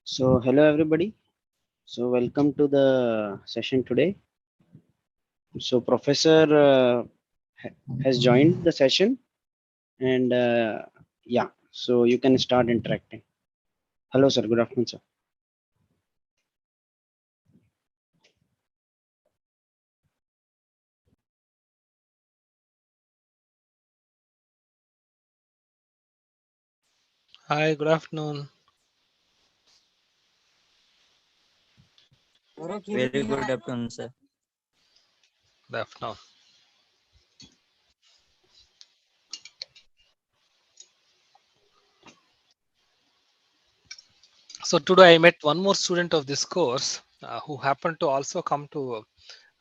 So hello everybody. So welcome to the session today. So Professor has joined the session and yeah, so you can start interacting. Hello sir, good afternoon sir. Hi, good afternoon. Very good afternoon, sir. Good afternoon. So today I met one more student of this course who happened to also come to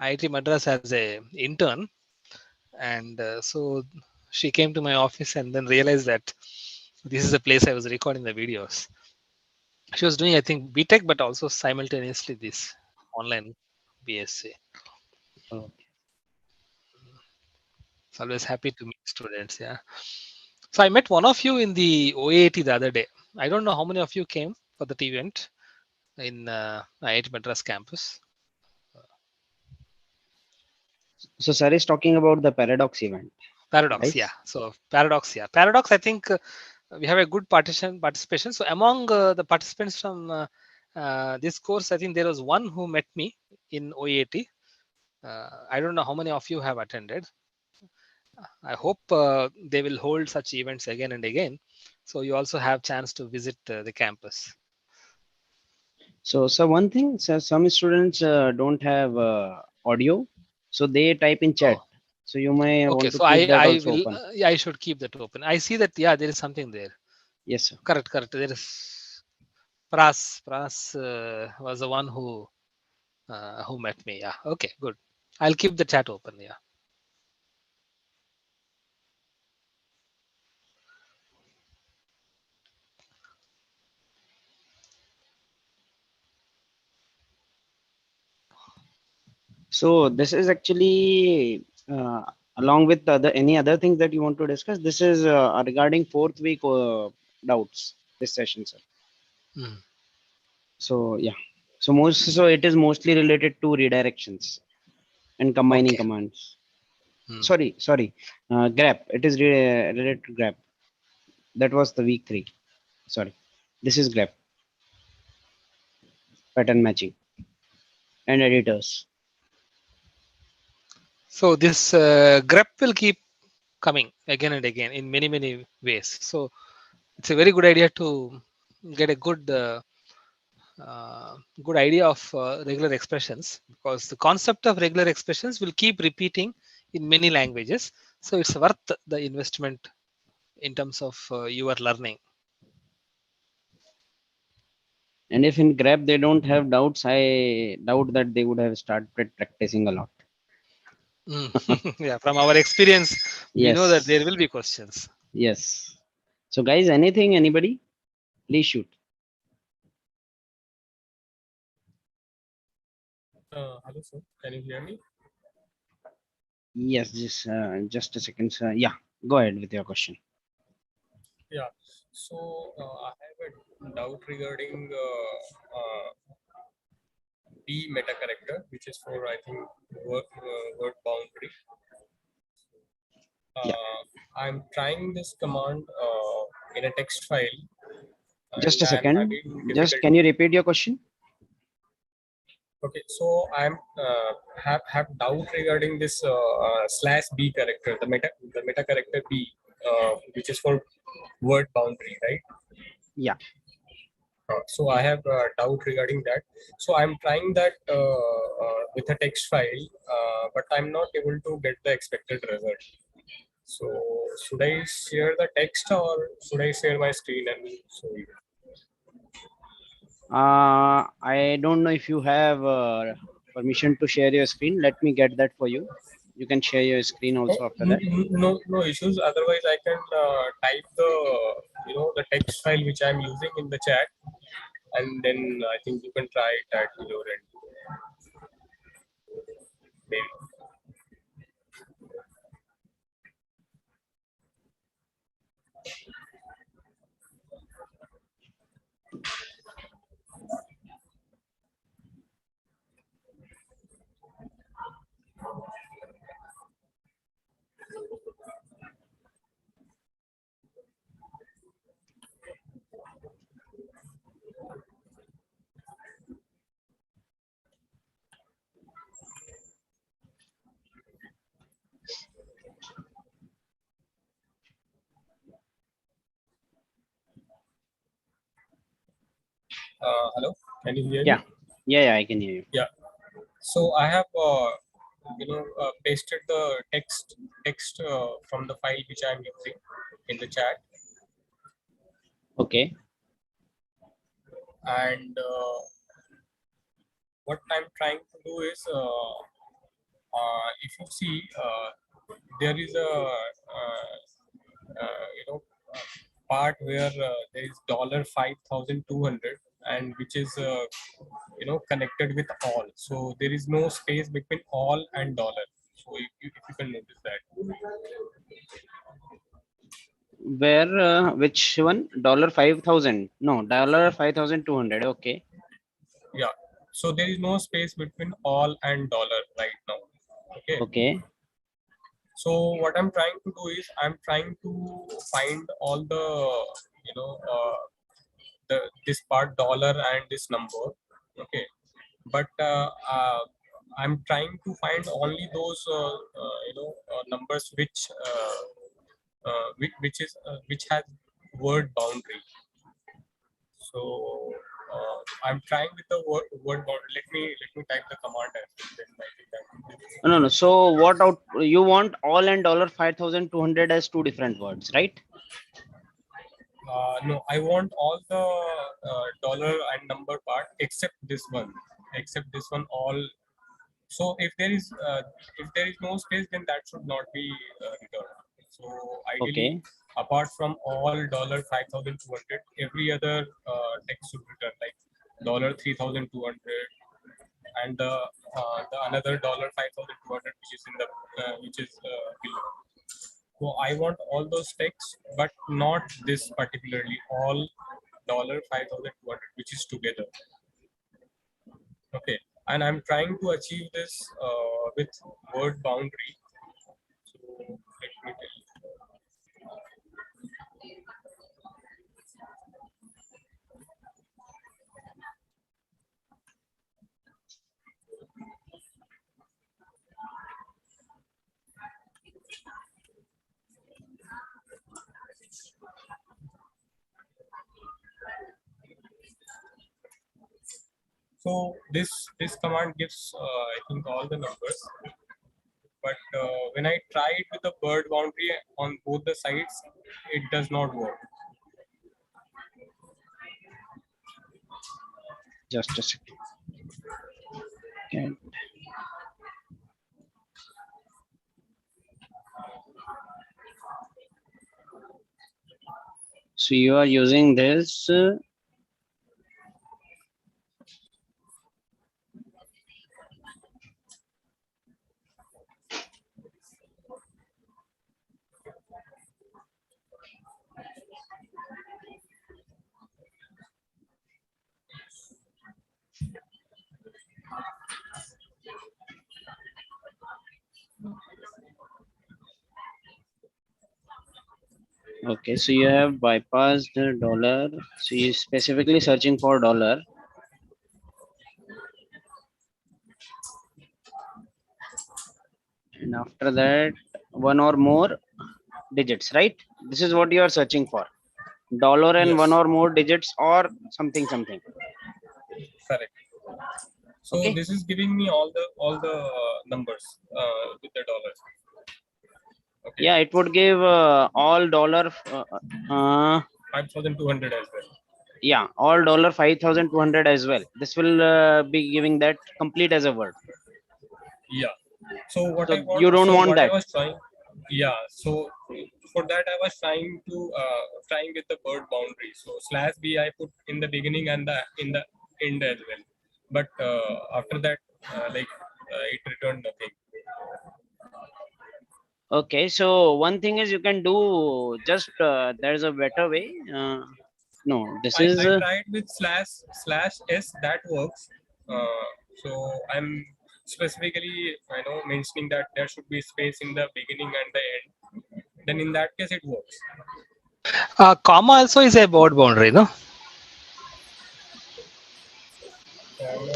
IIT Madras as a intern, and so she came to my office and then realized that this is the place I was recording the videos. She was doing, I think, BTech, but also simultaneously this online BSc. Okay. It's always happy to meet students. Yeah. So I met one of you in the OAT the other day. I don't know how many of you came for that event in IIT Madras campus. So sir is talking about the paradox event, Paradox, right? yeah. So paradox, yeah. Paradox, I think we have a good participation. So among the participants from this course, I think there was one who met me in OEAT. I don't know how many of you have attended. I hope they will hold such events again and again. So you also have chance to visit the campus. So one thing, sir, some students don't have audio, so they type in chat. Oh, So you may okay. want to So keep that I also will open. yeah, I should keep that open. I see that yeah, there is something there. Yes sir. Correct, correct. There is Pras was the one who met me. Yeah. Okay. Good. I'll keep the chat open. Yeah. So this is actually along with any other things that you want to discuss. This is regarding fourth week doubts. This session, sir. Mm. So yeah. So it is mostly related to redirections and combining Okay. commands. Mm. Sorry. Grep. It is related to grep. That was the week 3. Sorry. This is grep pattern matching and editors. So this grep will keep coming again and again in many ways. So it's a very good idea to get a good idea of regular expressions, because the concept of regular expressions will keep repeating in many languages. So it's worth the investment in terms of your learning. And if in grep they don't have doubts, I doubt that they would have started practicing a lot. Mm. Yeah, from our experience, we know that there Yes. will be questions. Yes. So guys, anything, anybody? Please shoot. Hello, sir. Can you hear me? Yes, just a second, sir. Yeah, go ahead with your question. Yeah. So I have a doubt regarding B meta character, which is for I think word boundary. Yeah, I'm trying this command in a text file, just and a I'm second. having Just difficulty. can you repeat your question? Okay, so I'm have doubt regarding this slash B character, the meta character B, which is for word boundary, right? Yeah. So I have doubt regarding that. So I'm trying that with a text file, but I'm not able to get the expected result. So should I share the text or should I share my screen and show you? I don't know if you have permission to share your screen. Let me get that for you. You can share your screen also after that. No issues. Otherwise, I can type the the text file which I'm using in the chat, and then I think you can try it at your end. Maybe. Hello, can you hear Yeah. me? Yeah, I can hear you. Yeah. So I have pasted the text from the file which I am using in the chat, Okay. and what I'm trying to do is if you see there is a part where there is $5,200 and which is connected with all, so there is no space between all and dollar. So if you can notice that. Where, which one? $5,000. No, $5,200. Okay. Yeah, so there is no space between all and dollar right now. Okay. Okay. So what I'm trying to do is I'm trying to find all the this part dollar and this number. Okay, but I'm trying to find only those numbers which has word boundary. So I'm trying with the word boundary. Let me type the command as well, then I think that will be No. So what out you want all and $5,200 as two different words, right? no, I want all the dollar and number part except this one. All. So if there is no space, then that should not be returned. So ideally, Okay. apart from all $5,200, every other text should return, like $3,200 and the another $5,200 which is in the below. So I want all those texts, but not this particularly all $5,200 which is together. Okay, and I'm trying to achieve this with word boundary. So let me tell you. So this command gives I think all the numbers, but when I try it with the word boundary on both the sides, it does not work. Just a second. Okay. So you are using this. Okay, so you have bypassed the dollar. So you specifically searching for dollar. And after that, one or more digits, right? This is what you are searching for. Dollar and Yes, one or more digits or something. correct. So Okay. this is giving me all the numbers with the dollars. Okay. Yeah, it would give all dollar. 5,200 as well. Yeah, all $5,200 as well. This will be giving that complete as a word. Yeah. So what So I want, you don't so want what I that. was trying, yeah. So for that I was trying to trying with the word boundary. So /b I put in the beginning and in the end as well. But after that, it returned nothing. Okay, so one thing is you can do just there's a better way. No, this is I tried with /s, that works. So I'm specifically mentioning that there should be space in the beginning and the end. Then in that case it works. Comma also is a word boundary, no?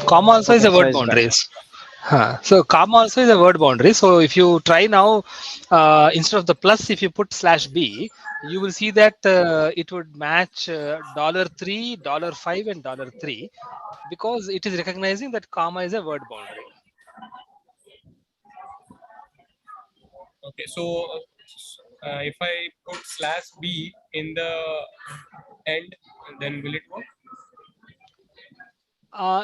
Comma also is a comma word as well. boundaries. So comma also is a word boundary. So if you try now, instead of the plus, if you put /b, you will see that it would match $3, $5, and $3, because it is recognizing that comma is a word boundary. Okay, so if I put /b in the end, then will it work?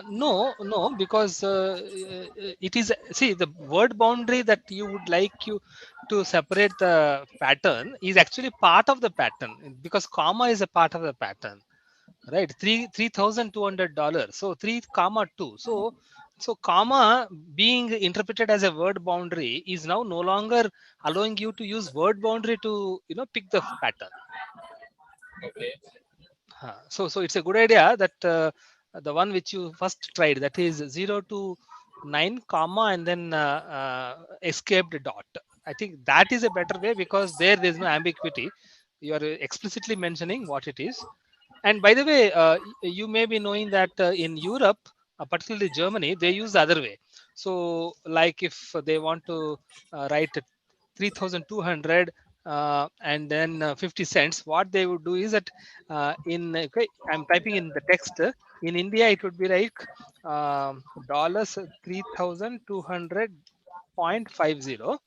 No, because it is, see, the word boundary that you would like you to separate the pattern is actually part of the pattern, because comma is a part of the pattern, right? $3,200. So 3, 2. So comma being interpreted as a word boundary is now no longer allowing you to use word boundary to pick the pattern. Okay. So it's a good idea that the one which you first tried, that is 0 to 9 comma and then escaped dot. I think that is a better way, because there's no ambiguity. You are explicitly mentioning what it is. And by the way, you may be knowing that in Europe, particularly Germany, they use the other way. So like if they want to write 3,200 and then 50 cents, what they would do is that okay, I'm typing in the text. In India, it would be like dollars 3,200.50.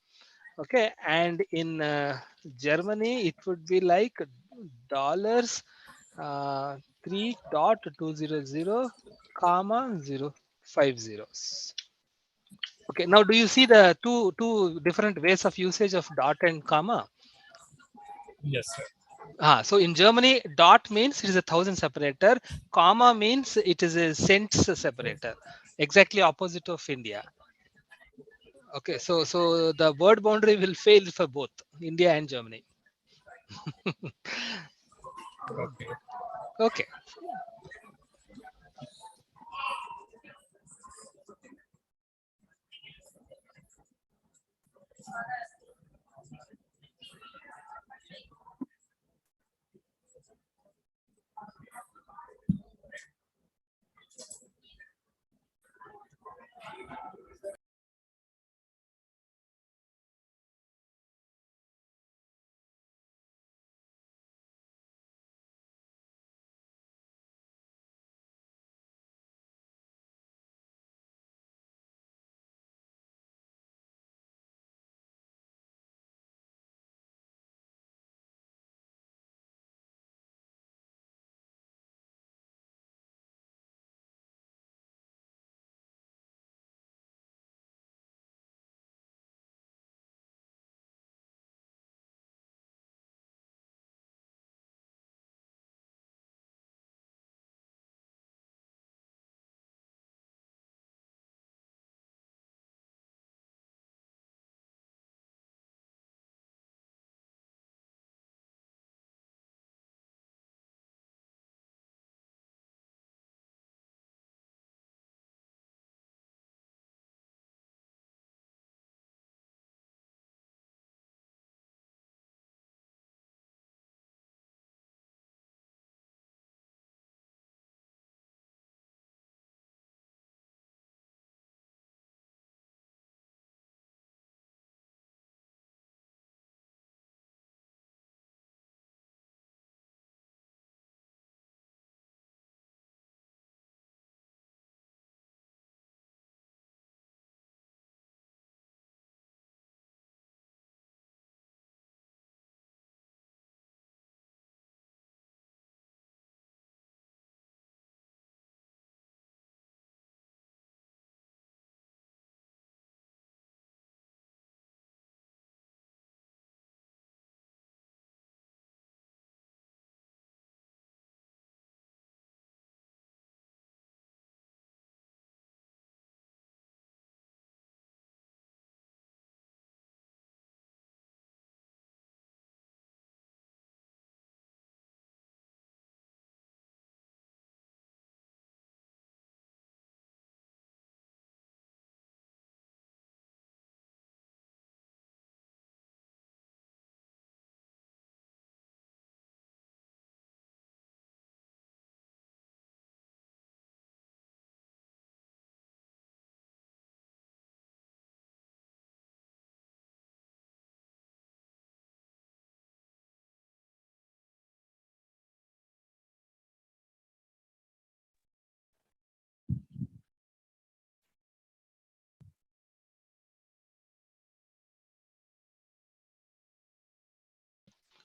Okay, and in Germany, it would be like dollars 3.200 comma 050. Okay, now do you see the two different ways of usage of dot and comma? Yes, sir. So in Germany, dot means it is a thousand separator, comma means it is a cents separator, exactly opposite of India. Okay, so the word boundary will fail for both India and Germany. Okay. Okay.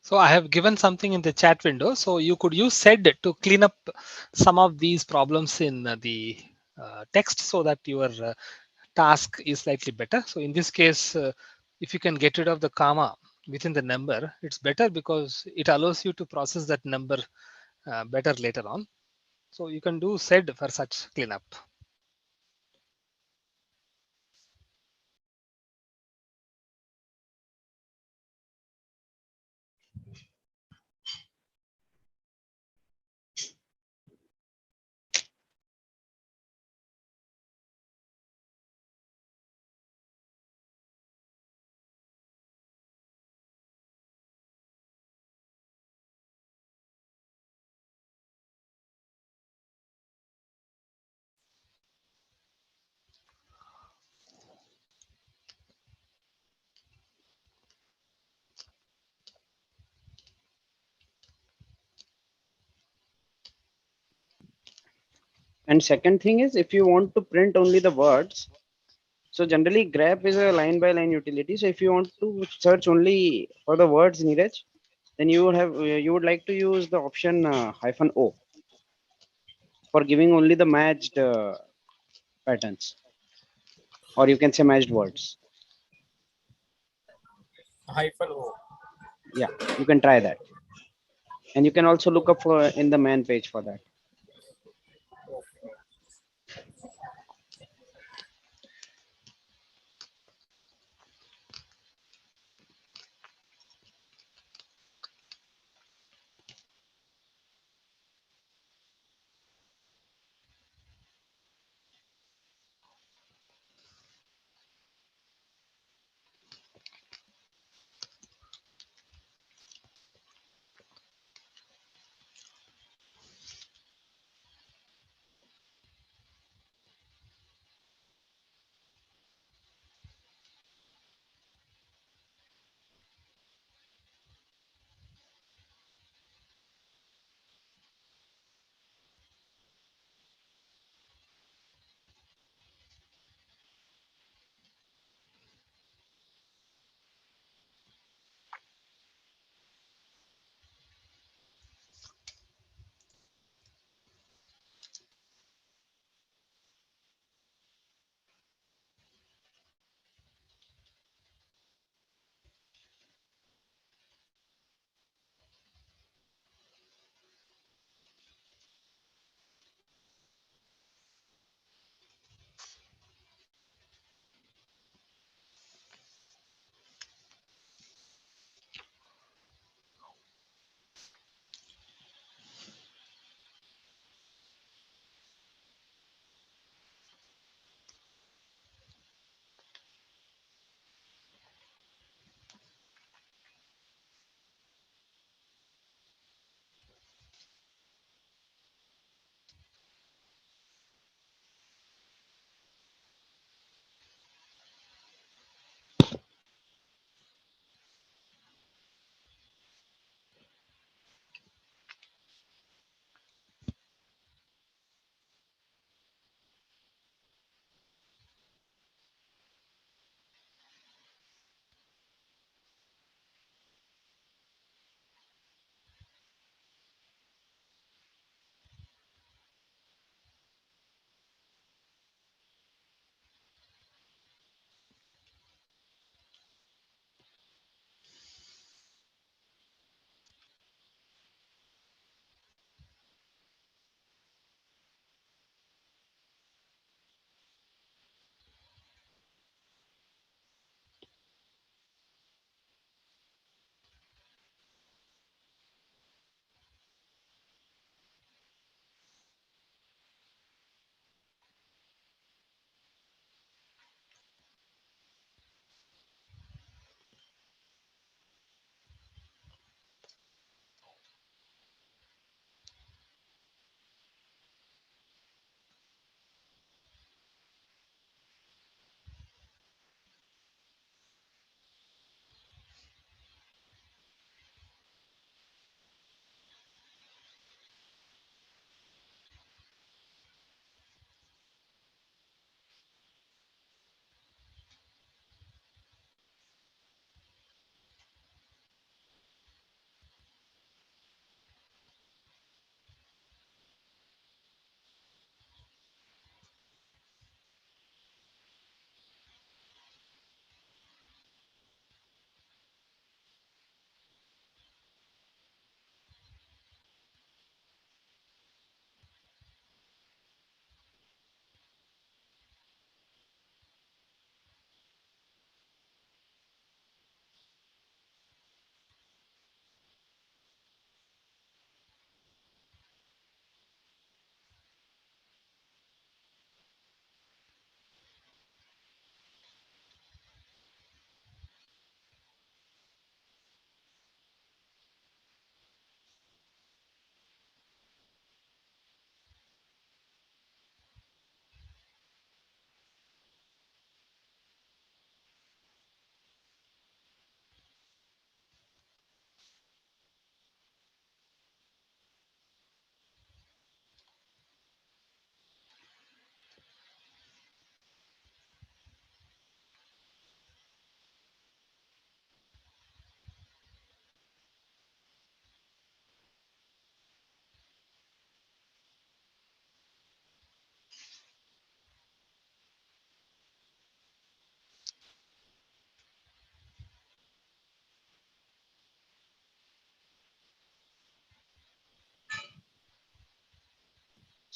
So I have given something in the chat window. So you could use sed to clean up some of these problems in the text so that your task is slightly better. So in this case, if you can get rid of the comma within the number, it's better because it allows you to process that number better later on. So you can do sed for such cleanup. And second thing is, if you want to print only the words, so generally grep is a line by line utility. So if you want to search only for the words, Neeraj, then you would like to use the option -o for giving only the matched patterns, or you can say matched words. -o. Yeah, you can try that, and you can also look up for in the man page for that. Okay.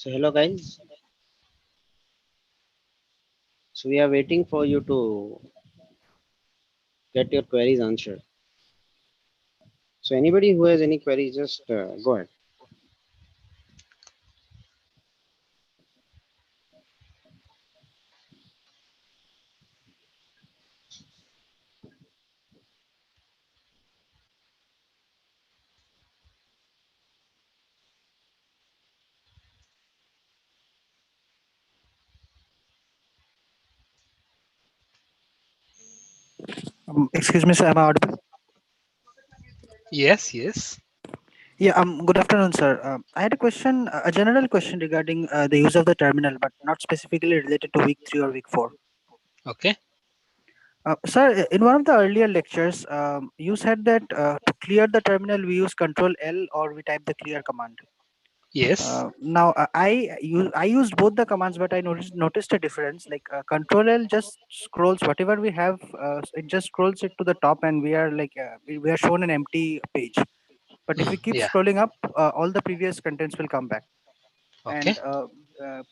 So hello guys. So we are waiting for you to get your queries answered. So anybody who has any queries, just go ahead. Excuse me, sir. Am I audible? Yes, yes. Yeah. Good afternoon, sir. I had a question, a general question regarding the use of the terminal, but not specifically related to week 3 or week 4. Okay. Sir, in one of the earlier lectures, you said that to clear the terminal, we use Control L or we type the clear command. Yes. Now, I used both the commands, but I noticed a difference. Like Control L just scrolls whatever we have. It just scrolls it to the top, and we are like we are shown an empty page. But if we keep Yeah. scrolling up, all the previous contents will come back. Okay. And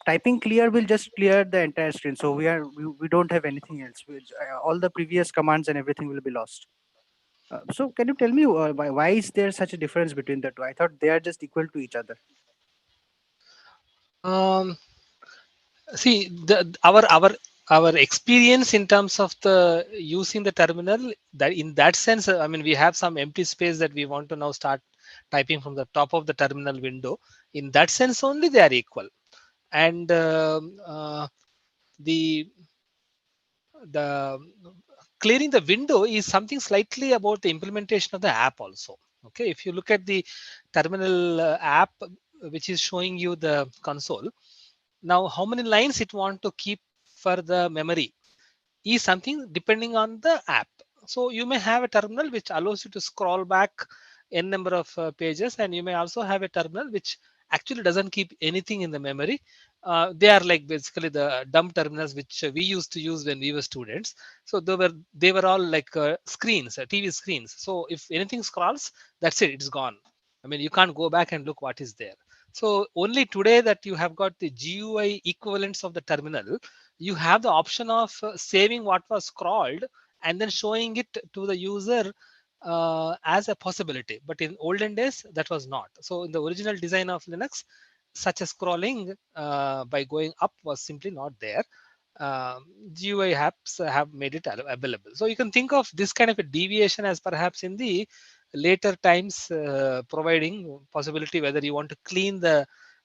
typing clear will just clear the entire screen. So we don't have anything else. All the previous commands and everything will be lost. So can you tell me why is there such a difference between the two? I thought they are just equal to each other. Um, See, our experience in terms of the using the terminal, that in that sense, I mean, we have some empty space that we want to now start typing from the top of the terminal window. In that sense only they are equal. And the the clearing the window is something slightly about the implementation of the app also. Okay, if you look at the terminal app which is showing you the console, now how many lines it want to keep for the memory is something depending on the app. So you may have a terminal which allows you to scroll back n number of pages, and you may also have a terminal which actually doesn't keep anything in the memory. They are like basically the dumb terminals which we used to use when we were students. So they were all like screens, TV screens. So if anything scrolls, that's it, it's gone. I mean, you can't go back and look what is there. So only today that you have got the GUI equivalents of the terminal, you have the option of saving what was scrolled and then showing it to the user as a possibility. But in olden days, that was not. So in the original design of Linux, such a scrolling by going up was simply not there. GUI apps have made it available. So you can think of this kind of a deviation as perhaps in the later times providing possibility whether you want to clear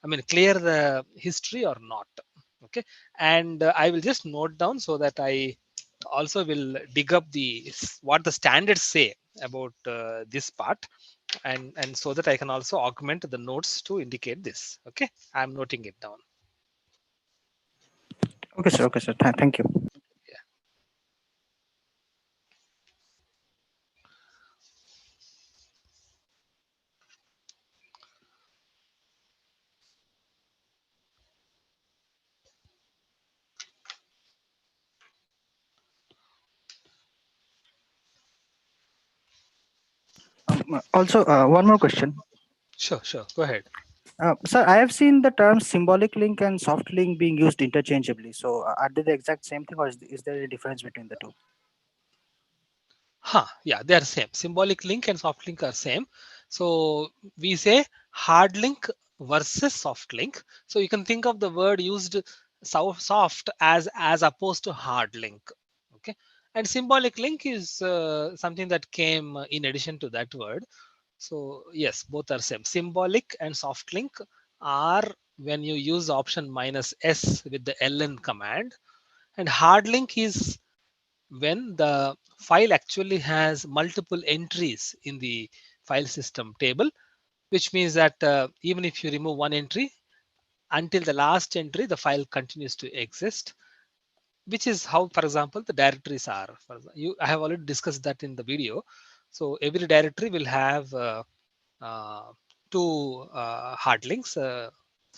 the history or not. Okay, and I will just note down so that I also will dig up what the standards say about this part, and so that I can also augment the notes to indicate this. Okay, I'm noting it down. Okay, sir. Okay, sir. Thank you. Yeah. Also, one more question. Sure, go ahead. Sir, I have seen the terms symbolic link and soft link being used interchangeably. So, are they the exact same thing, or is there a difference between the two? Yeah, they are same. Symbolic link and soft link are same. So we say hard link versus soft link. So you can think of the word used soft as opposed to hard link. Okay, and symbolic link is something that came in addition to that word. So yes, both are same. Symbolic and soft link are when you use option -s with the ln command, and hard link is when the file actually has multiple entries in the file system table, which means that even if you remove one entry, until the last entry, the file continues to exist, which is how, for example, the directories are. I have already discussed that in the video. So every directory will have uh, two hard links.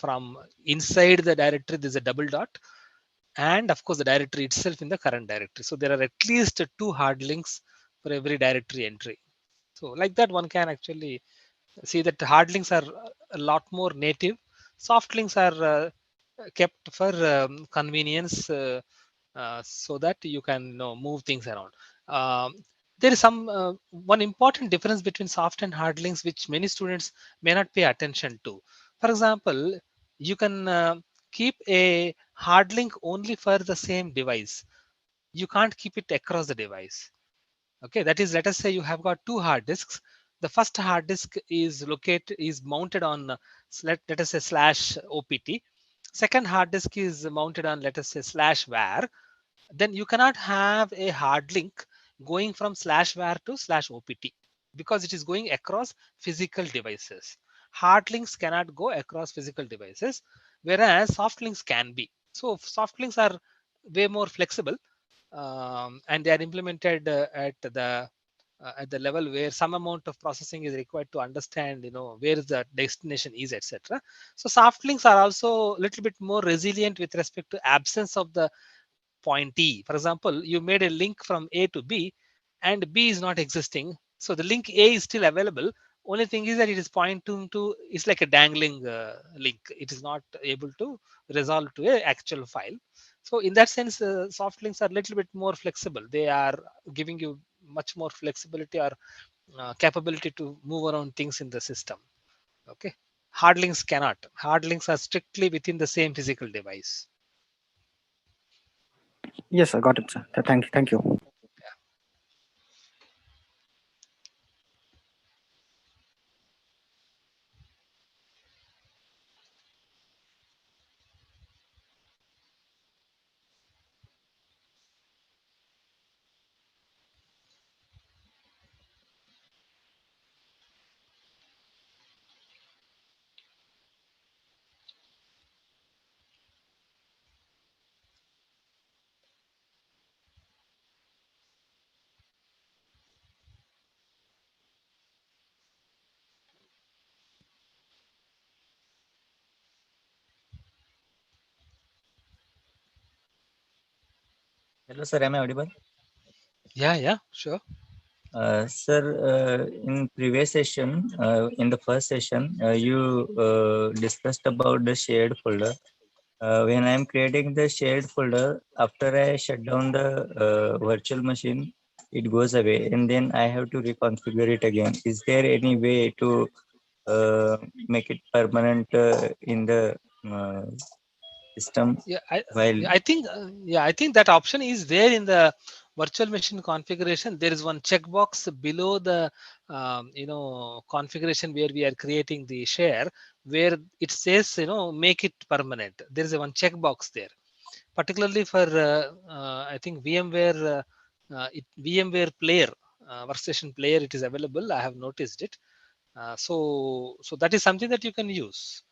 From inside the directory, there's a double dot, and of course the directory itself in the current directory. So there are at least two hard links for every directory entry. So like that, one can actually see that hard links are a lot more native. Soft links are kept for convenience, so that you can move things around. Um, there is some one important difference between soft and hard links which many students may not pay attention to. For example, you can keep a hard link only for the same device. You can't keep it across the device. Okay, that is, let us say you have got two hard disks. The first hard disk is mounted on let us say slash opt. Second hard disk is mounted on, let us say, slash var. Then you cannot have a hard link going from slash var to slash opt, because it is going across physical devices. Hard links cannot go across physical devices, whereas soft links can be. So soft links are way more flexible, and they are implemented at the level where some amount of processing is required to understand where the destination is, etc. So soft links are also a little bit more resilient with respect to absence of the pointee. For example, you made a link from A to B and B is not existing, so the link A is still available. Only thing is that it is pointing to, it's like a dangling link. It is not able to resolve to a actual file. So in that sense, soft links are a little bit more flexible. They are giving you much more flexibility or capability to move around things in the system. Okay, hard links cannot. Hard links are strictly within the same physical device. Yes, I got it, sir. Thank you. Thank you. Hello, sir. Am I audible? Yeah, sure. Sir, in previous session, in the first session, you discussed about the shared folder. When I'm creating the shared folder, after I shut down the virtual machine, it goes away, and then I have to reconfigure it again. Is there any way to make it permanent in the uh, system Yeah, while I think I think that option is there in the virtual machine configuration. There is one checkbox below the configuration where we are creating the share, where it says make it permanent. There is a one checkbox there, particularly for I think VMware player, workstation player. It is available. I have noticed it. So that is something that you can use.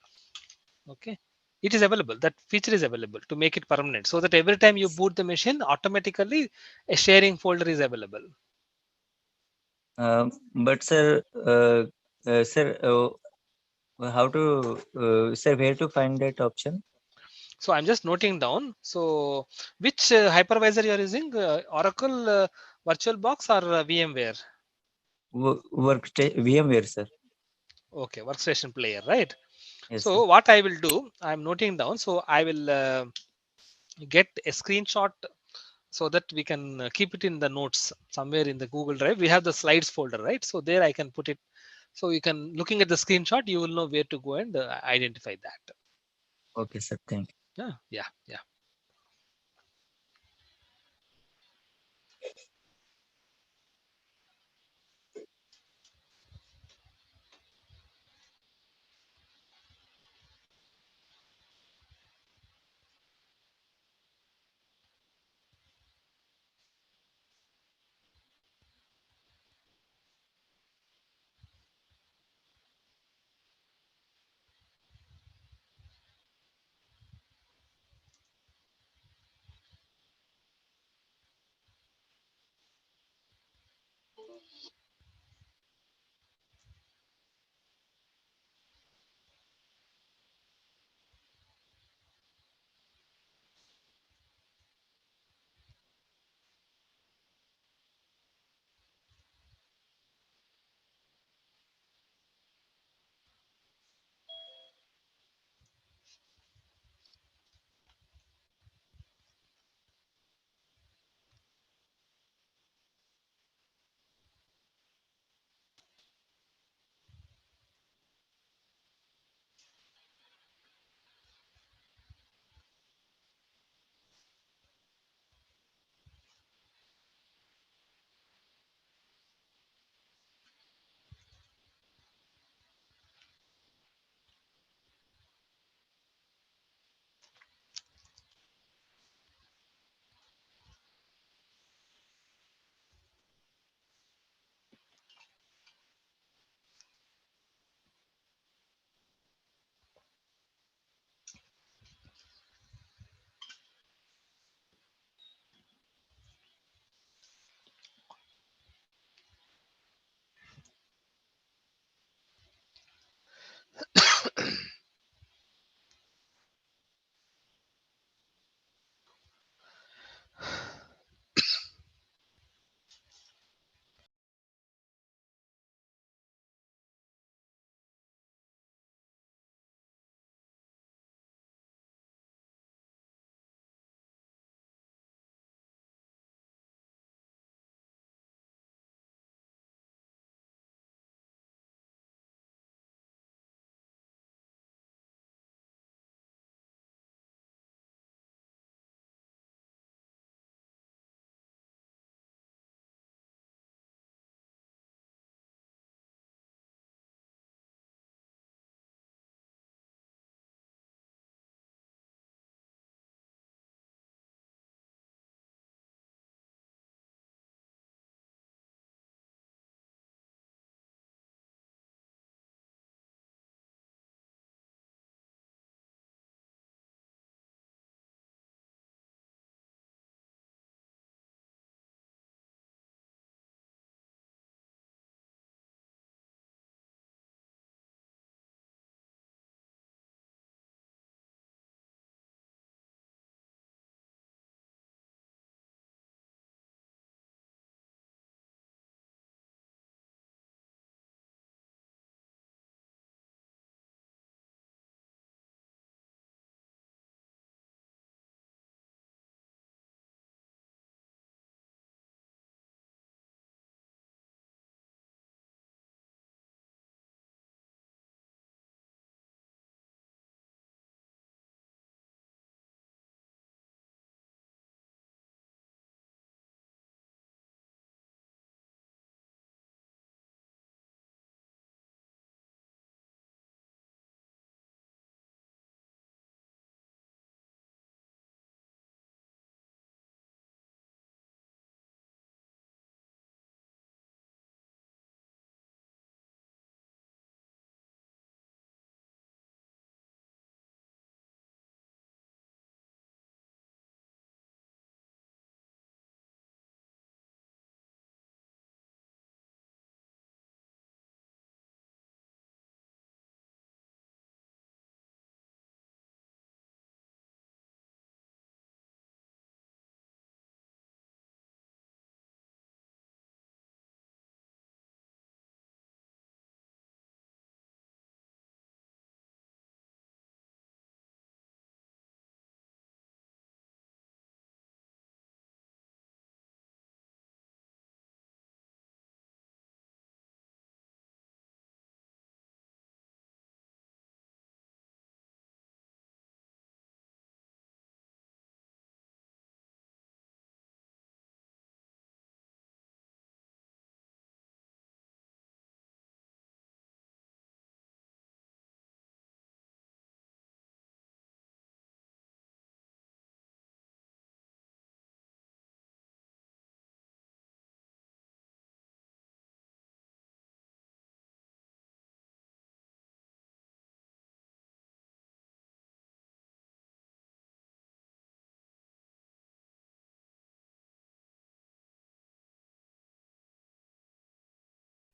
Okay, it is available. That feature is available to make it permanent, so that every time you boot the machine, automatically a sharing folder is available. but sir, sir, how to sir, where to find that option? So I'm just noting down. So which hypervisor you are using, Oracle VirtualBox or VMware? VMware, sir. Okay, workstation player, right? Yes, sir. So what I will do, I'm noting down. So I will get a screenshot so that we can keep it in the notes somewhere in the Google Drive. We have the slides folder, right? So there I can put it. So you can, looking at the screenshot, you will know where to go and identify that. Okay, sir. Thank you. Yeah.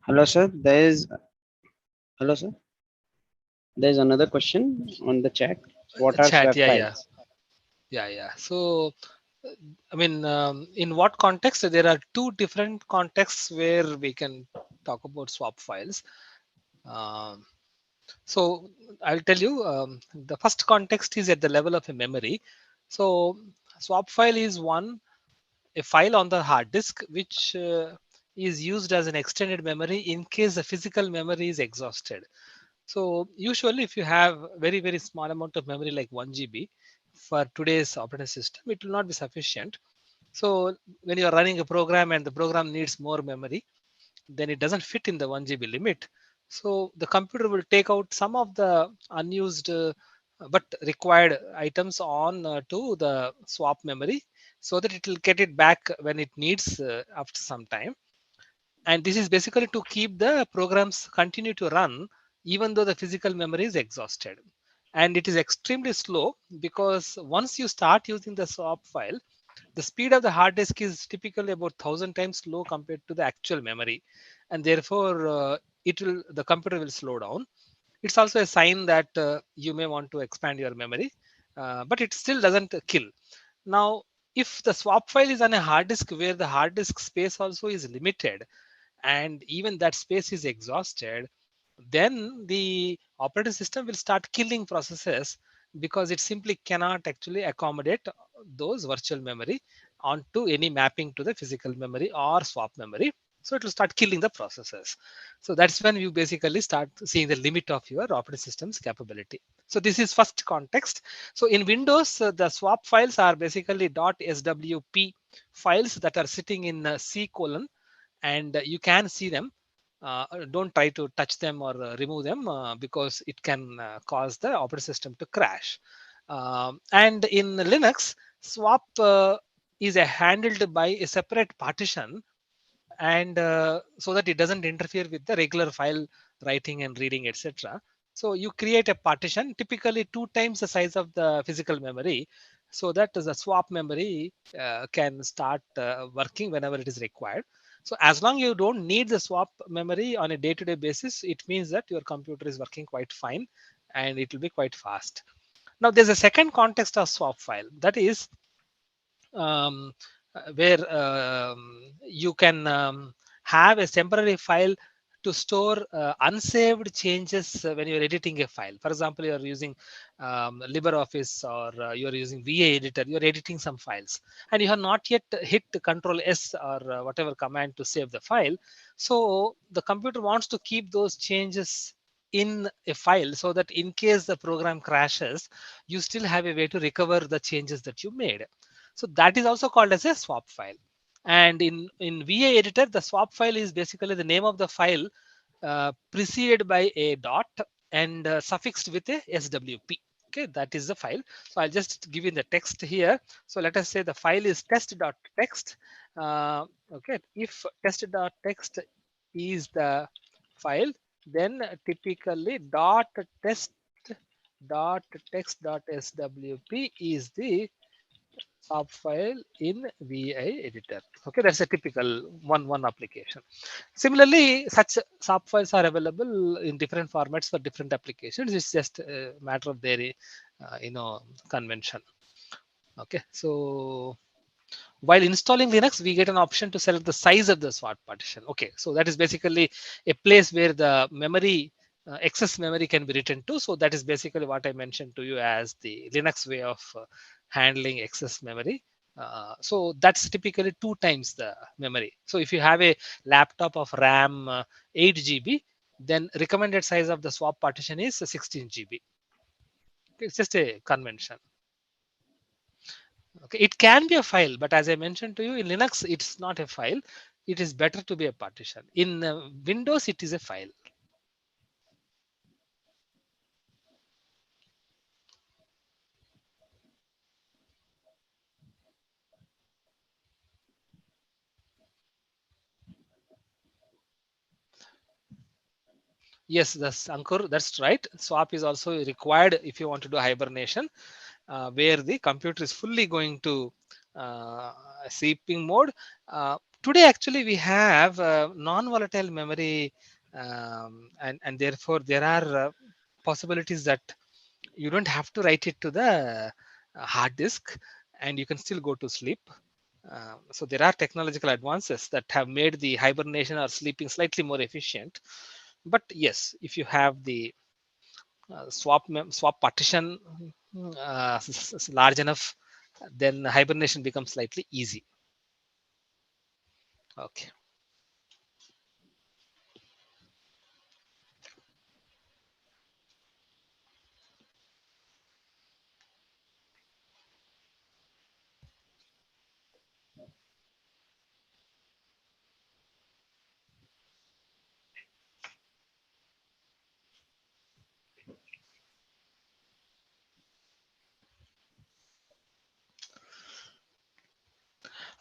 Hello, sir. Hello, sir. There's another question on the chat. What are Chat, swap yeah, yeah, files? yeah. So, uh, I mean, in what context? There are two different contexts where we can talk about swap files. Um, so I'll tell you, the first context is at the level of a memory. So swap file is a file on the hard disk which is used as an extended memory in case the physical memory is exhausted. So usually if you have very small amount of memory like 1 GB for today's operating system, it will not be sufficient. So when you are running a program and the program needs more memory, then it doesn't fit in the 1 GB limit. So the computer will take out some of the unused but required items on to the swap memory so that it will get it back when it needs after some time. And this is basically to keep the programs continue to run even though the physical memory is exhausted. And it is extremely slow because once you start using the swap file, the speed of the hard disk is typically about 1,000 times slow compared to the actual memory, and therefore the computer will slow down. It's also a sign that you may want to expand your memory, but it still doesn't kill. Now, if the swap file is on a hard disk where the hard disk space also is limited and even that space is exhausted, then the operating system will start killing processes because it simply cannot actually accommodate those virtual memory onto any mapping to the physical memory or swap memory. So it will start killing the processes. So that's when you basically start seeing the limit of your operating system's capability. So this is first context. So in Windows, the swap files are basically .swp files that are sitting in C colon, and you can see them. Don't try to touch them or remove them because it can cause the operating system to crash. And in Linux, swap is handled by a separate partition, and so that it doesn't interfere with the regular file writing and reading, etc. So you create a partition typically 2 times the size of the physical memory so that the swap memory can start working whenever it is required. So as long you don't need the swap memory on a day-to-day basis, it means that your computer is working quite fine and it will be quite fast. Now there's a second context of swap file, that is um, where you can have a temporary file to store unsaved changes when you're editing a file. For example, you're using LibreOffice or you're using VA editor, you're editing some files and you have not yet hit Control S or whatever command to save the file. So the computer wants to keep those changes in a file so that in case the program crashes, you still have a way to recover the changes that you made. So that is also called as a swap file. And in VA editor, the swap file is basically the name of the file preceded by a dot and suffixed with a SWP. Okay, that is the file. So I'll just give you the text here. So let us say the file is test.txt. Okay, if test.txt is the file, then typically test dot text dot swp is the sub file in VI editor. Okay, that's a typical one application. Similarly, such sub files are available in different formats for different applications. It's just a matter of their convention. Okay, so while installing Linux, we get an option to select the size of the swap partition. Okay, so that is basically a place where the memory, excess memory can be written to. So that is basically what I mentioned to you as the Linux way of handling excess memory. So that's typically 2 times the memory. So if you have a laptop of RAM 8 GB, then recommended size of the swap partition is 16 GB. It's just a convention. Okay, it can be a file, but as I mentioned to you, in Linux, it's not a file. It is better to be a partition. In Windows, it is a file. Yes, that's Ankur, that's right. Swap is also required if you want to do hibernation, where the computer is fully going to sleeping mode. Today, actually, we have non-volatile memory, and therefore there are possibilities that you don't have to write it to the hard disk, and you can still go to sleep. So there are technological advances that have made the hibernation or sleeping slightly more efficient. But yes, if you have the swap partition large enough, then hibernation becomes slightly easy. Okay.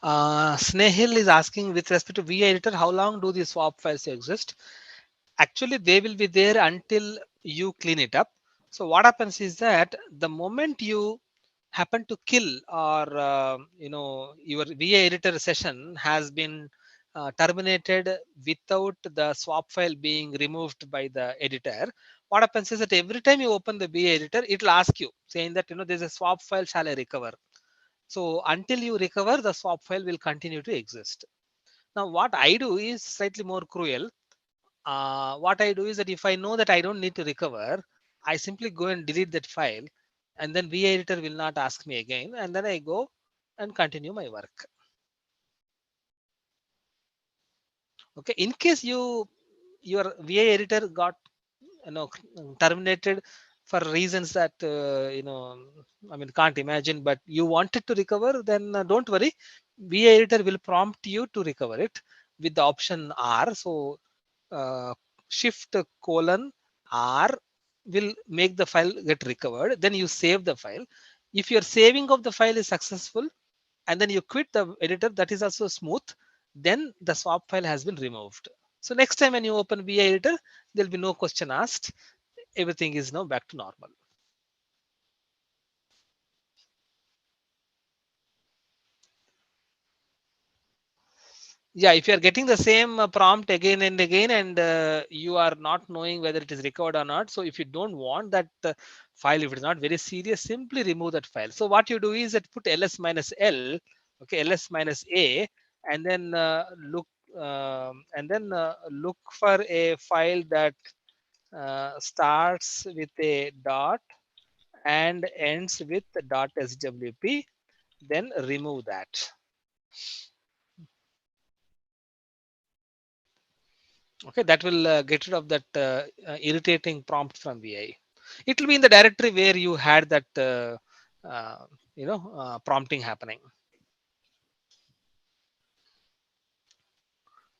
Snehil is asking, with respect to VA editor, how long do the swap files exist? Actually, they will be there until you clean it up. So what happens is that the moment you happen to kill, or your VA editor session has been terminated without the swap file being removed by the editor, what happens is that every time you open the VA editor, it will ask you, saying that there's a swap file, shall I recover? So until you recover, the swap file will continue to exist. Now what I do is slightly more cruel. What I do is that if I know that I don't need to recover, I simply go and delete that file, and then VA editor will not ask me again, and then I go and continue my work. Okay, in case your VA editor got terminated for reasons that I mean, can't imagine, but you wanted to recover, then don't worry, VA editor will prompt you to recover it with the option R. So uh, shift colon R will make the file get recovered. Then you save the file. If your saving of the file is successful, and then you quit the editor, that is also smooth, then the swap file has been removed. So next time when you open VA editor, there'll be no question asked. Everything is now back to normal. Yeah, if you are getting the same prompt again and again, and you are not knowing whether it is recovered or not, so if you don't want that file, if it is not very serious, simply remove that file. So what you do is that put ls minus l, okay, ls minus a, and then look for a file that starts with a dot and ends with dot swp, then remove that. Okay, that will get rid of that irritating prompt from VI. It will be in the directory where you had that prompting happening.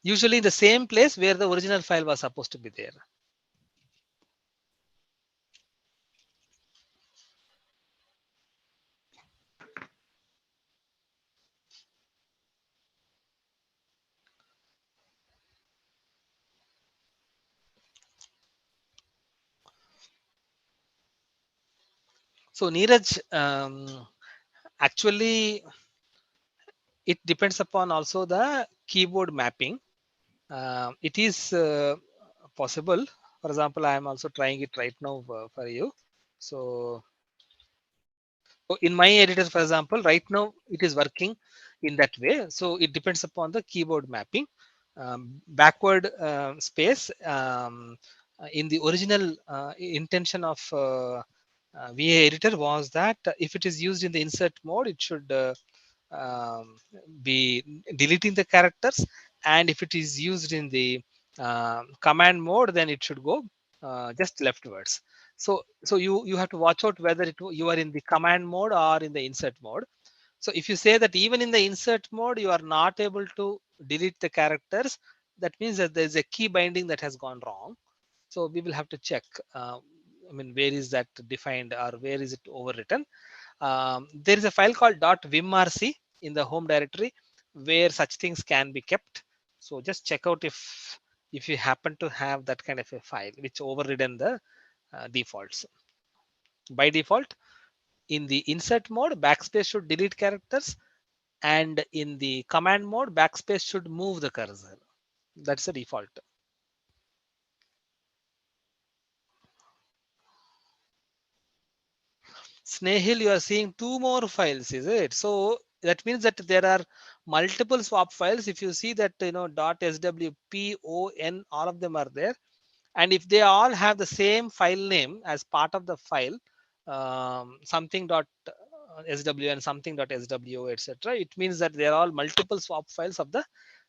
Usually in the same place where the original file was supposed to be there. So Neeraj, actually it depends upon also the keyboard mapping. It is possible. For example, I am also trying it right now for you. So in my editor, for example, right now it is working in that way. So it depends upon the keyboard mapping. Backward space, in the original intention of VA editor was that if it is used in the insert mode, it should um, be deleting the characters, and if it is used in the command mode, then it should go just leftwards. So you have to watch out whether you are in the command mode or in the insert mode. So if you say that even in the insert mode you are not able to delete the characters, that means that there is a key binding that has gone wrong. So we will have to check, I mean, where is that defined, or where is it overwritten. There is a file called .vimrc in the home directory where such things can be kept. So just check out if you happen to have that kind of a file which overridden the defaults. By default, in the insert mode, backspace should delete characters. and in the command mode, backspace should move the cursor. That's the default. Snehil, you are seeing two more files, is it? So that means that there are multiple swap files. If you see that, .swpon, all of them are there. And if they all have the same file name as part of the file, something dot sw and something dot swo, etc., it means that they are all multiple swap files of the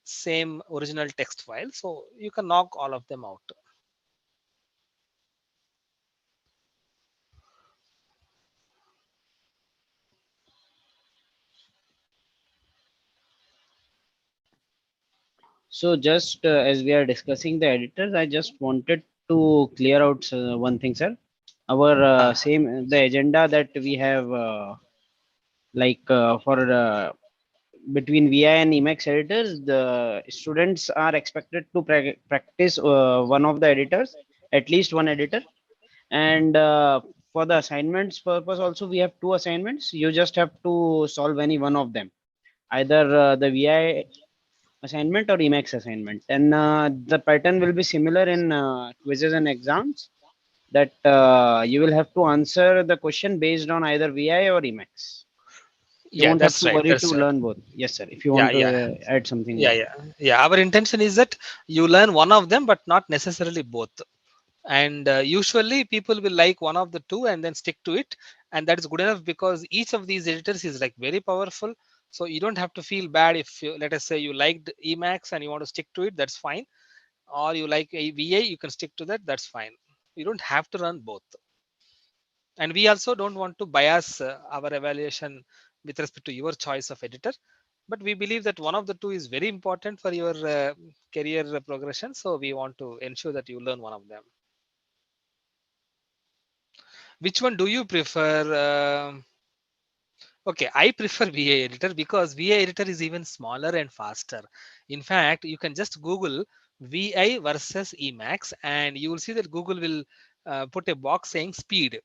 same original text file. So you can knock all of them out. So just as we are discussing the editors, I just wanted to clear out one thing, sir. Our Ah, the agenda that we have for between VI and Emacs editors, the students are expected to practice one of the editors, at least one editor. And for the assignments purpose also, we have two assignments. You just have to solve any one of them, either the VI assignment or Emacs assignment. And the pattern will be similar in quizzes and exams, that you will have to answer the question based on either VI or Emacs. You yeah, won't have that's to right. worry to That's right. learn both. Yes, sir. If you Yeah, want to yeah, add something yeah, more. yeah, yeah. Our intention is that you learn one of them, but not necessarily both. And usually people will like one of the two and then stick to it, and that is good enough, because each of these editors is like very powerful. So you don't have to feel bad if you, let us say you liked Emacs and you want to stick to it, that's fine. Or you like a VA, you can stick to that, that's fine. You don't have to run both. And we also don't want to bias our evaluation with respect to your choice of editor, but we believe that one of the two is very important for your career progression, so we want to ensure that you learn one of them. Which one do you prefer? Okay, I prefer VA editor because VA editor is even smaller and faster. In fact, you can just Google VI versus Emacs and you will see that Google will put a box saying speed.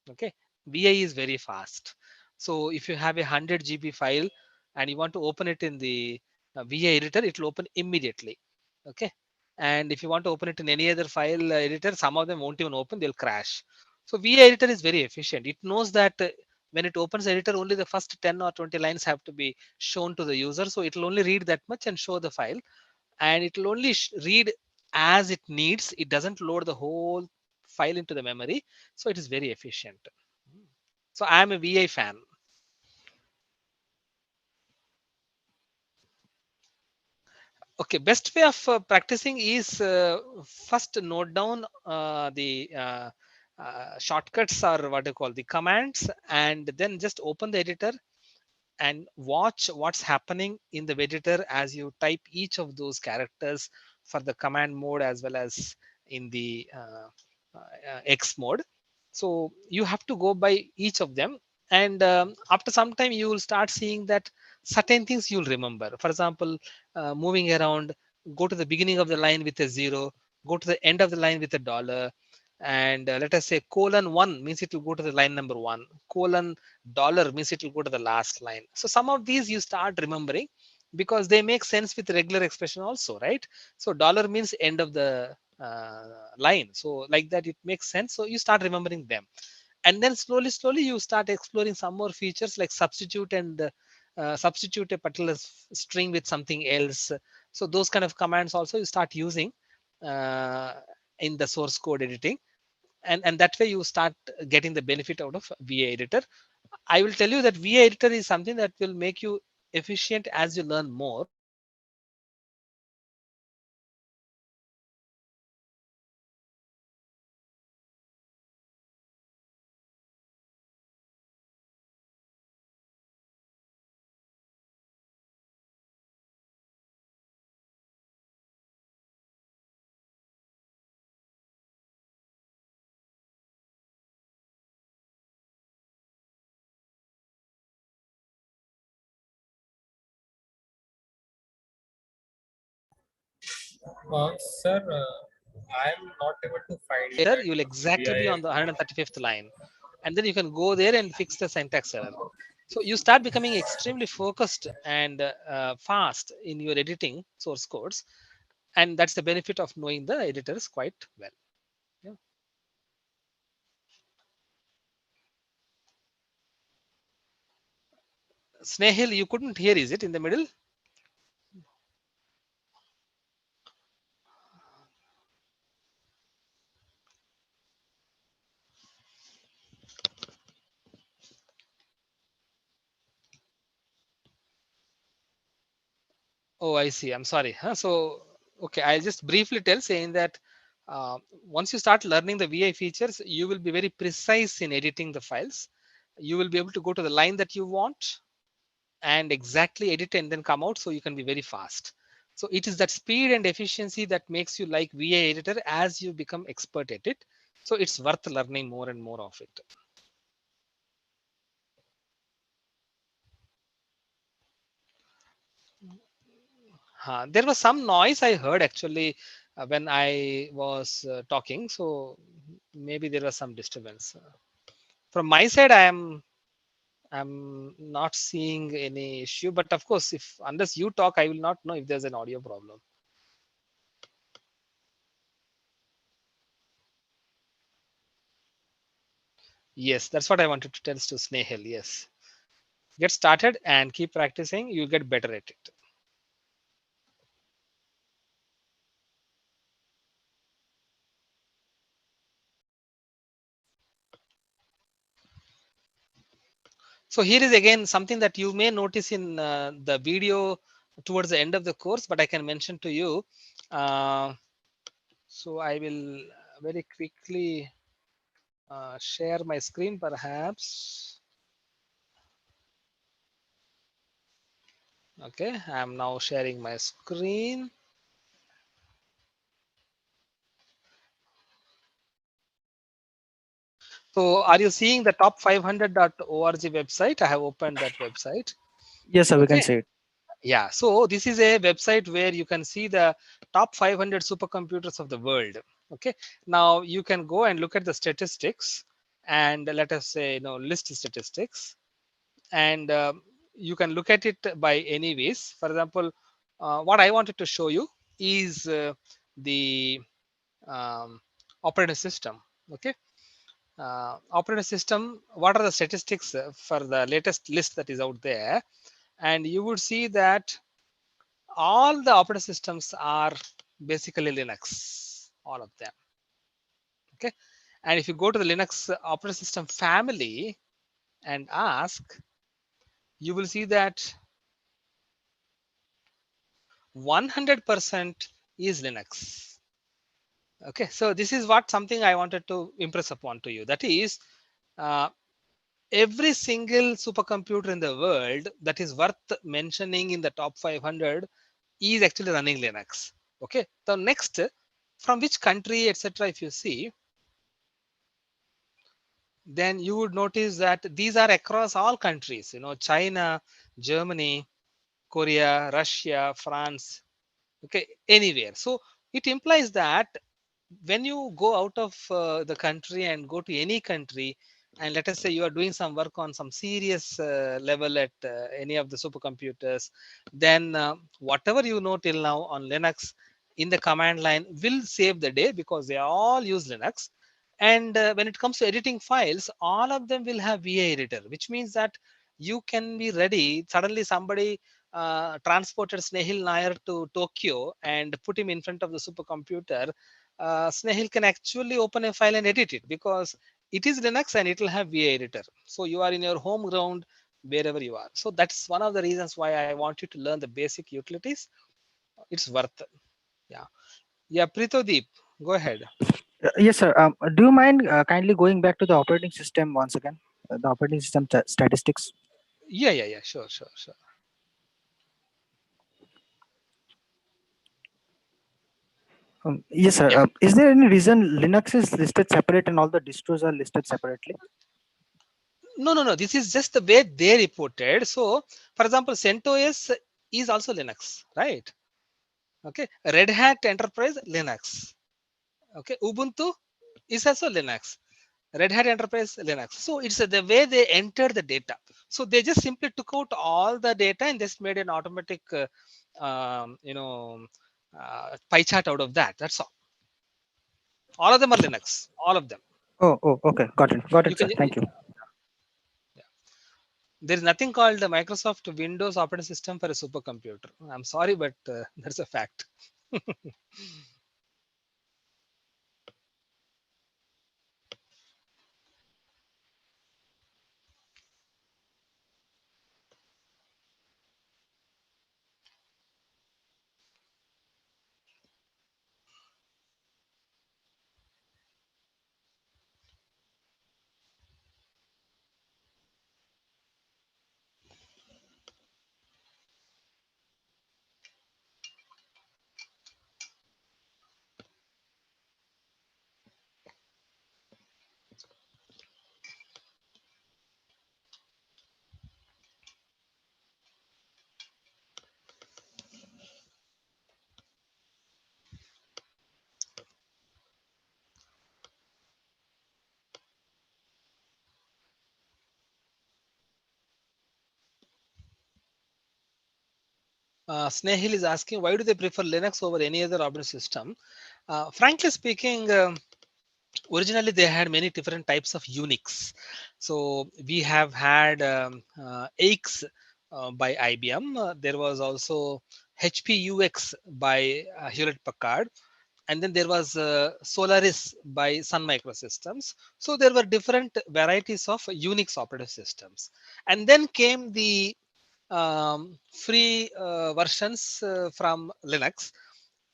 Okay, VI is very fast. So if you have a 100 GB file and you want to open it in the VI editor, it will open immediately. Okay, and if you want to open it in any other file editor, some of them won't even open, they'll crash. So VI editor is very efficient. It knows that when it opens editor, only the first 10 or 20 lines have to be shown to the user. So it will only read that much and show the file, and it will only read as it needs. It doesn't load the whole file into the memory. So it is very efficient. So I am a VI fan. Okay, best way of practicing is first note down the shortcuts, or what you call the commands, and then just open the editor and watch what's happening in the editor as you type each of those characters for the command mode as well as in the X mode. So you have to go by each of them, and after some time you will start seeing that certain things you'll remember. For example, moving around, go to the beginning of the line with a zero, go to the end of the line with a dollar, and let us say :1 means it will go to the line number one, $, means it will go to the last line. So some of these you start remembering because they make sense with regular expression also, right? So dollar means end of the line. So like that, it makes sense. So you start remembering them. And then slowly you start exploring some more features like substitute and substitute a particular string with something else. So those kind of commands also you start using uh, in the source code editing, and that way you start getting the benefit out of VA editor. I will tell you that VA editor is something that will make you efficient as you learn more. Sir, I'm not able to find Error, that you will exactly be VI. on the 135th line, and then you can go there and fix the syntax error. So you start becoming extremely focused and fast in your editing source codes, and that's the benefit of knowing the editors quite well. Yeah. Snehil, you couldn't hear, is it in the middle? Oh, I see. I'm sorry. Huh? So, okay, I'll just briefly tell saying that once you start learning the VI features, you will be very precise in editing the files. You will be able to go to the line that you want and exactly edit and then come out, so you can be very fast. So it is that speed and efficiency that makes you like VI editor as you become expert at it. So it's worth learning more and more of it. There was some noise I heard actually when I was talking, so maybe there was some disturbance. From my side, I'm not seeing any issue, but of course, if unless you talk, I will not know if there's an audio problem. Yes, that's what I wanted to tell to Snehal. Yes, get started and keep practicing. You'll get better at it. So here is again something that you may notice in the video towards the end of the course, but I can mention to you. So I will very quickly share my screen perhaps. Okay, I'm now sharing my screen. So are you seeing the top500.org website? I have opened that website. Yes, sir, we can Okay. see it. Yeah, so this is a website where you can see the top 500 supercomputers of the world. Okay, now you can go and look at the statistics and let us say, list statistics, and you can look at it by any ways. For example, what I wanted to show you is the um, operating system. Okay, operating system, what are the statistics for the latest list that is out there? And you would see that all the operating systems are basically Linux, all of them. Okay, and if you go to the Linux operating system family and ask, you will see that 100% is Linux. Okay, so this is what something I wanted to impress upon to you. That is, uh, every single supercomputer in the world that is worth mentioning in the top 500 is actually running Linux. Okay, so next, from which country, etc. If you see, then you would notice that these are across all countries. China, Germany, Korea, Russia, France. Okay, anywhere. So it implies that when you go out of the country and go to any country, and let us say you are doing some work on some serious level at any of the supercomputers, then whatever you know till now on Linux in the command line will save the day, because they all use Linux. And when it comes to editing files, all of them will have VA editor, which means that you can be ready. Suddenly somebody transported Snehil Nair to Tokyo and put him in front of the supercomputer. Snehil can actually open a file and edit it, because it is Linux and it will have VA editor. So you are in your home ground wherever you are. So that's one of the reasons why I want you to learn the basic utilities. It's worth. Yeah. Yeah, Pritodeep, go ahead. Yes, sir. Do you mind kindly going back to the operating system once again? The operating system statistics. Yeah. Sure. Yes, sir. Yeah. Is there any reason Linux is listed separate and all the distros are listed separately? No. This is just the way they reported. So, for example, CentOS is also Linux, right? Okay. Red Hat Enterprise Linux. Okay. Ubuntu is also Linux. Red Hat Enterprise Linux. So it's the way they entered the data. So they just simply took out all the data and just made an automatic, pie chart out of that. That's all. All of them are Linux. All of them. Oh, okay. Got You it, sir. can. Thank you. Yeah. There is nothing called the Microsoft Windows operating system for a supercomputer. I'm sorry, but that's a fact. Snehil is asking, why do they prefer Linux over any other operating system? Frankly speaking, originally they had many different types of Unix. So we have had AIX by IBM. There was also HPUX by Hewlett Packard. And then there was Solaris by Sun Microsystems. So there were different varieties of Unix operating systems. And then came the free versions from Linux.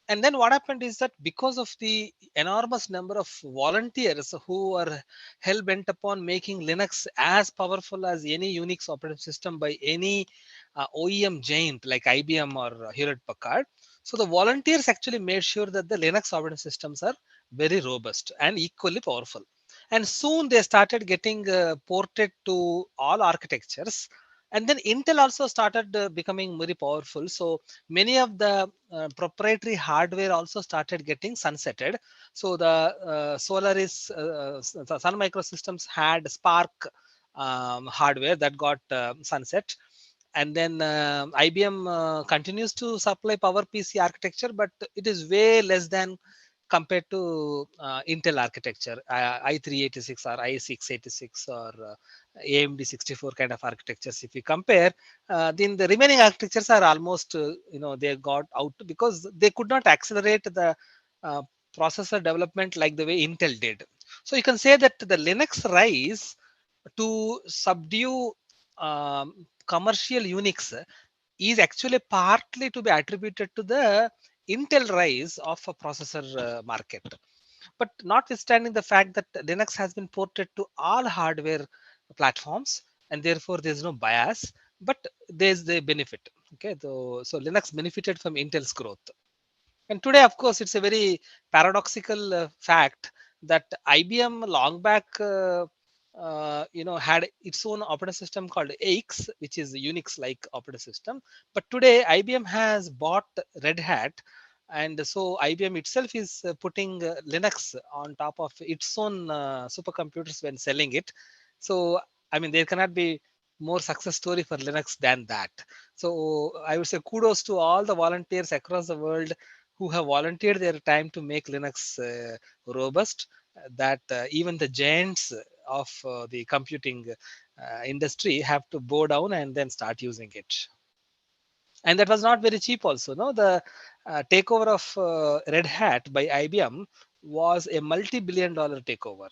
And then what happened is that because of the enormous number of volunteers who are hell bent upon making Linux as powerful as any Unix operating system by any OEM giant like IBM or Hewlett Packard, so the volunteers actually made sure that the Linux operating systems are very robust and equally powerful. And soon they started getting ported to all architectures. And then Intel also started becoming very powerful. So many of the proprietary hardware also started getting sunsetted. So the Solaris, Sun Microsystems had Spark hardware that got sunset. And then IBM continues to supply PowerPC architecture, but it is way less than compared to Intel architecture, i386 or i686 or AMD 64 kind of architectures. If we compare, then the remaining architectures are almost, they got out because they could not accelerate the uh, processor development like the way Intel did. So you can say that the Linux rise to subdue commercial Unix is actually partly to be attributed to the Intel rise of a processor market. But notwithstanding the fact that Linux has been ported to all hardware platforms and therefore there's no bias, but there's the benefit. Okay, so Linux benefited from Intel's growth. And today, of course, it's a very paradoxical fact that IBM long back, had its own operating system called AIX, which is a Unix-like operating system. But today, IBM has bought Red Hat, and so IBM itself is putting Linux on top of its own supercomputers when selling it. So, I mean, there cannot be more success story for Linux than that. So, I would say kudos to all the volunteers across the world who have volunteered their time to make Linux robust, that even the giants of the computing industry have to bow down and then start using it. And that was not very cheap also. No, the takeover of Red Hat by IBM was a multi-billion-dollar takeover.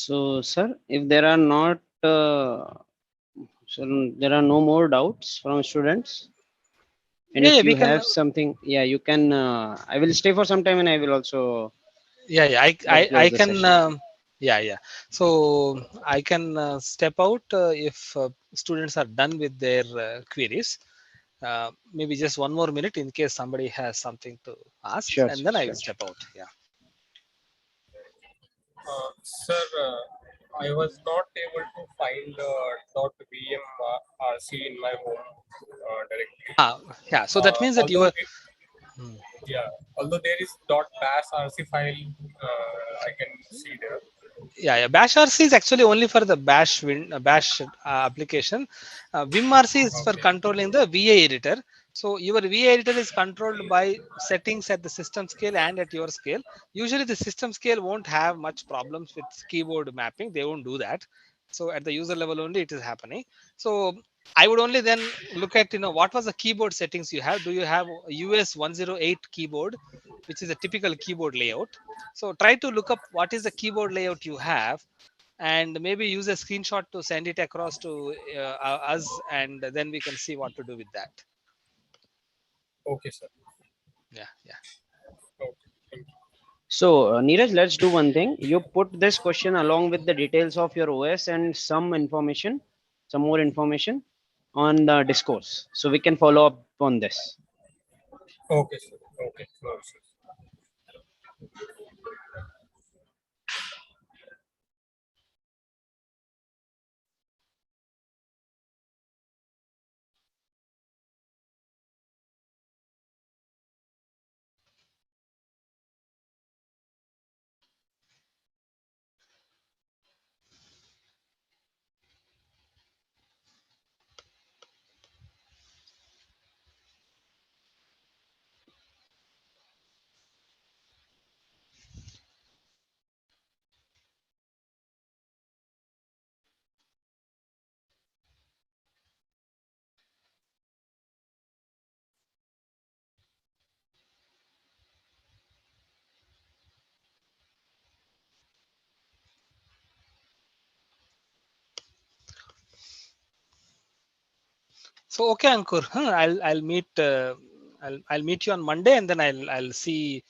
So, sir, if there are not, so there are no more doubts from students, and Yeah, if yeah, you we can. have something, yeah, you can. I will stay for some time, and I will also Yeah, like close I the can. session. Yeah. So I can step out if students are done with their queries. Maybe just one more minute in case somebody has something to ask, Sure, and sir, then I will sure. step out. Yeah. Sir, I was not able to find .vmrc in my home directly. Yeah. So that means that you Although were. yeah, although there is .bash rc file, I can see there. Yeah. Bash RC is actually only for the Bash application. Vim RC is for Okay. controlling the VA editor. So your VA editor is controlled by settings at the system scale and at your scale. Usually the system scale won't have much problems with keyboard mapping. They won't do that. So at the user level only it is happening. So I would only then look at what was the keyboard settings you have. Do you have a US 108 keyboard, which is a typical keyboard layout? So try to look up what is the keyboard layout you have, and maybe use a screenshot to send it across to us, and then we can see what to do with that. Okay, sir. Yeah. Okay. Thank you. So, Neeraj, let's do one thing. You put this question along with the details of your OS and some information, some more information on the discourse. So we can follow up on this. Okay, sir. Okay. No issues. So okay, Ankur, I'll meet I'll meet you on Monday, and then I'll see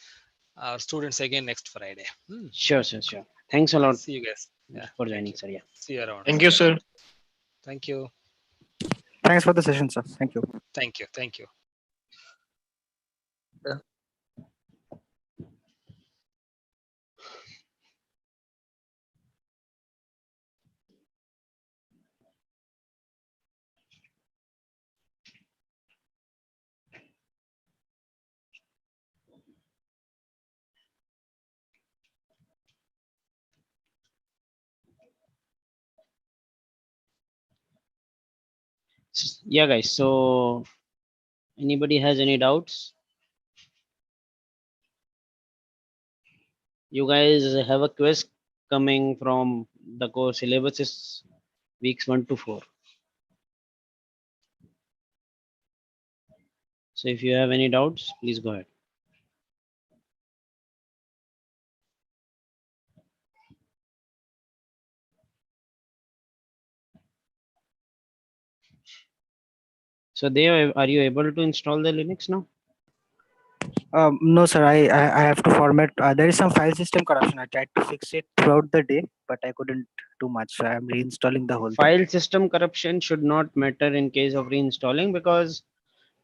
our students again next Friday. Sure, sure, sure. Thanks a lot See you guys. Yeah. for Thank joining, you. sir. Yeah. See you around. Thank you, sir. Thank you. Thanks for the session, sir. Thank you. Thank you. Thank you. Yeah, guys. So, anybody has any doubts? You guys have a quiz coming from the course syllabus is weeks 1 to 4. So, if you have any doubts, please go ahead. So, are you able to install the Linux now? No, sir. I have to format. There is some file system corruption. I tried to fix it throughout the day, but I couldn't do much. So I'm reinstalling the whole thing. File system corruption should not matter in case of reinstalling because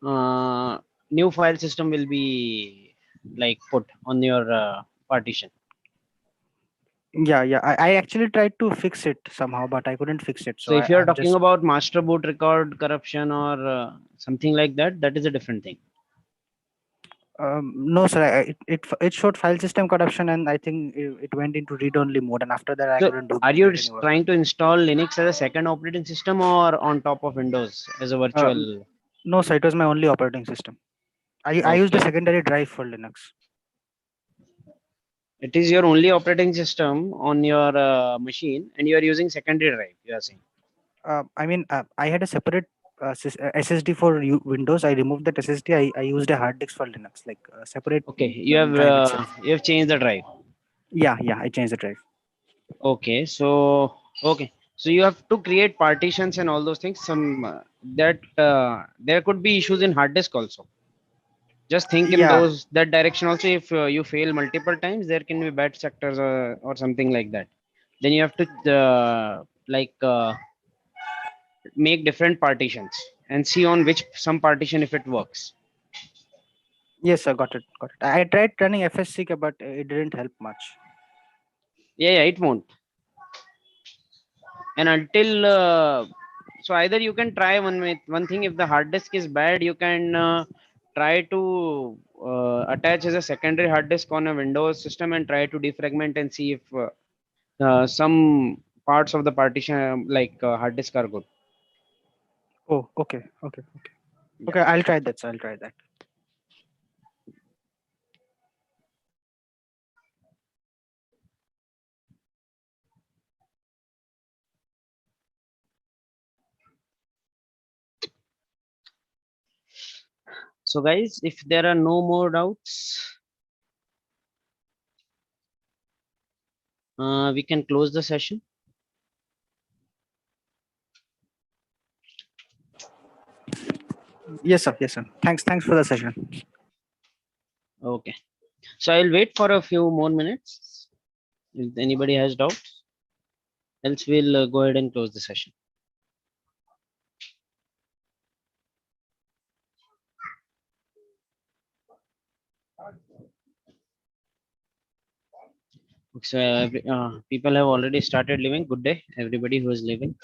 new file system will be like put on your partition. Yeah. I actually tried to fix it somehow, but I couldn't fix it. So, So if you are I'm talking just. about master boot record corruption or something like that, that is a different thing. No, sir. It showed file system corruption, and I think it went into read-only mode. And after that, I So, couldn't do are you get any work. trying to install Linux as a second operating system or on top of Windows as a virtual? No, sir. It was my only operating system. I used a Okay. secondary drive for Linux. It is your only operating system on your machine, and you are using secondary drive. You are saying. I mean, I had a separate SSD for Windows. I removed that SSD. I used a hard disk for Linux, like a separate Okay, you drive itself. have changed the drive. Yeah. I changed the drive. Okay, so you have to create partitions and all those things. Some that there could be issues in hard disk also. Just think in Yeah. those that direction also. If you fail multiple times, there can be bad sectors or something like that. Then you have to make different partitions and see on which some partition if it works. Yes, sir. Got it. Got it. I tried running FSC, but it didn't help much. Yeah, it won't. And until so either you can try one thing. If the hard disk is bad, you can try to attach as a secondary hard disk on a Windows system and try to defragment and see if some parts of the partition hard disk are good. Oh, okay. Okay. Okay. Yeah. Okay. I'll try that. Sir. I'll try that. So guys, if there are no more doubts, we can close the session. Yes, sir. Yes, sir. Thanks. Thanks for the session. Okay. So I'll wait for a few more minutes. If anybody has doubts, else we'll go ahead and close the session. So people have already started leaving. Good day, everybody who is leaving.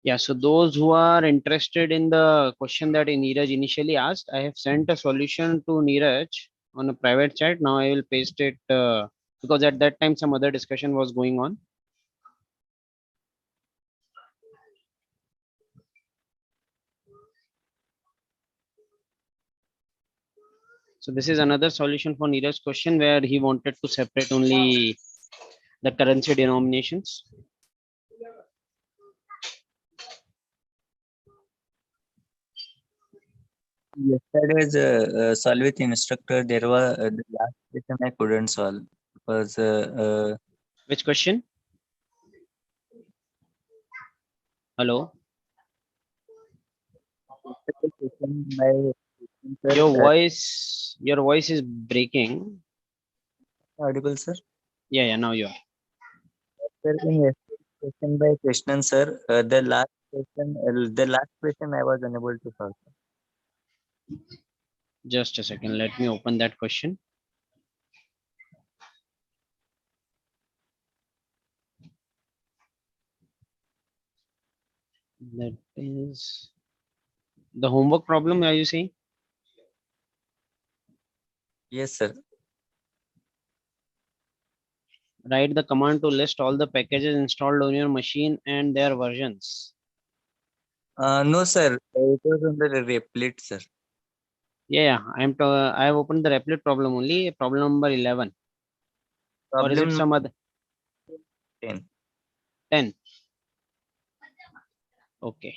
Yeah, so those who are interested in the question that Neeraj initially asked, I have sent a solution to Neeraj on a private chat. Now I will paste it because at that time some other discussion was going on. So this is another solution for Neeraj's question where he wanted to separate only the currency denominations. Yesterday's solve with instructor, there was the last question I couldn't solve because Which question? Hello, yesterday question by sir, your voice is breaking. audible sir. Yeah, now you are. Sir, in yesterday's question by Krishnan sir, the last question I was unable to solve. Just a second. Let me open that question. That is the homework problem. Are you saying? Yes, sir. Write the command to list all the packages installed on your machine and their versions. No, sir. It was on the replit, sir. Yeah, I have opened the replit problem only. Problem number 11. Or is it Problem some other 10. 10? Okay.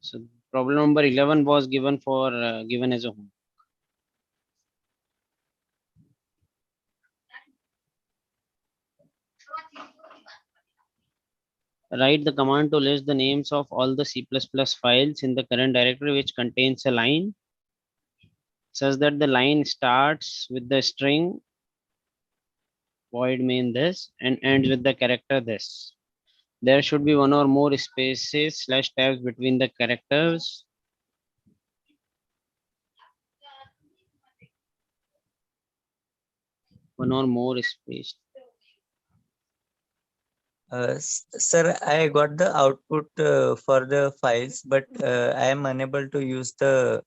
So problem number 11 was given given as a home. Write the command to list the names of all the C++ files in the current directory which contains a line such that the line starts with the string void main this and ends with the character this. There should be one or more spaces / tabs between the characters. One or more space. Sir, I got the output for the files, but I am unable to use the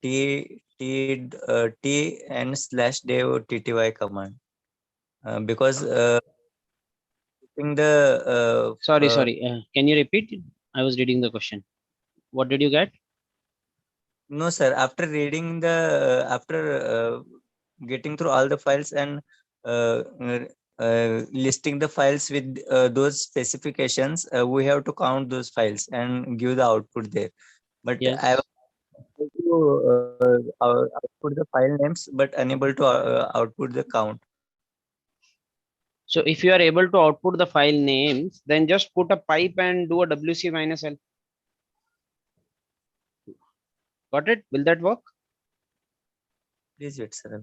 t and /dev tty command because using the Sorry. Can you repeat it? I was reading the question. What did you get? no, sir. After reading after getting through all the files and uh, listing the files with those specifications, we have to count those files and give the output there. But Yes. I was able to output the file names, but unable to output the count. So if you are able to output the file names, then just put a pipe and do a WC minus L. Got it? Will that work? Please wait, sir.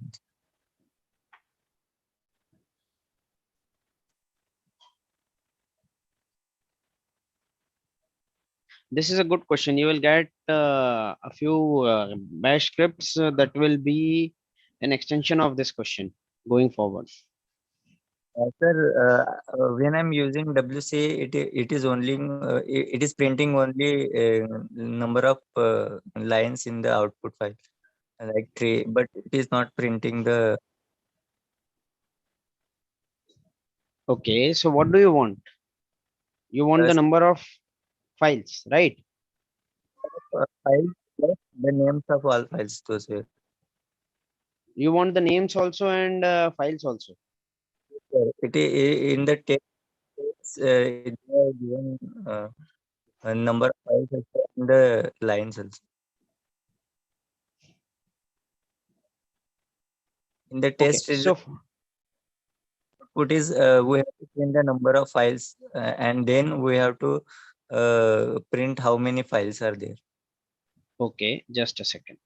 This is a good question. You will get a few bash scripts that will be an extension of this question going forward. Sir, when I'm using WC, it is only it is printing only number of lines in the output file, like 3, but it is not printing the Okay, so what do you want? You want the number of files, right? files plus the names of all files. Those were. You want the names also and files also. It in the text, they are given a number of files also and the lines also. In the Okay, test so output is we have to print the number of files and then we have to print how many files are there. okay, just a second.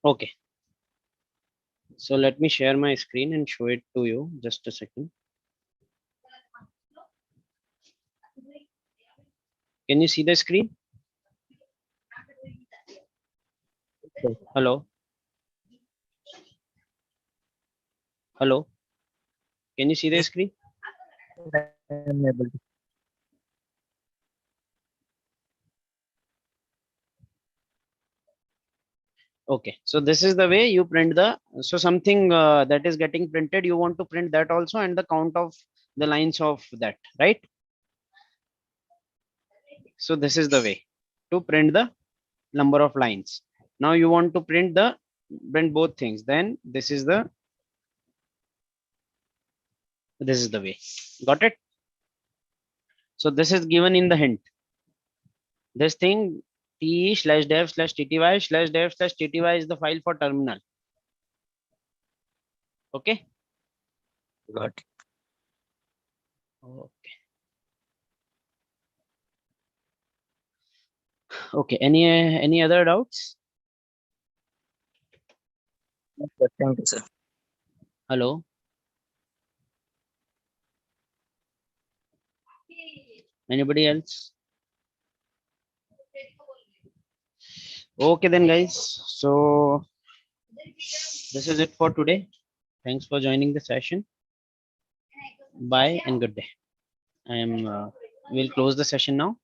Okay, so let me share my screen and show it to you. Just a second. Can you see the screen? Hello? Hello? Can you see the Yes. screen? I am able to. Okay, so this is the way you print the, so something that is getting printed, you want to print that also and the count of the lines of that, right? So this is the way to print the number of lines. Now you want to print both things, then this is the way. Got it? So this is given in the hint. This thing t/dev/tty/dev/tty is the file for terminal. Okay. Got it. Okay. Okay. Any other doubts? Yes, sir. Thank you, sir. Hello. Anybody else? Okay then, guys. So this is it for today. Thanks for joining the session. Bye and good day. We'll close the session now.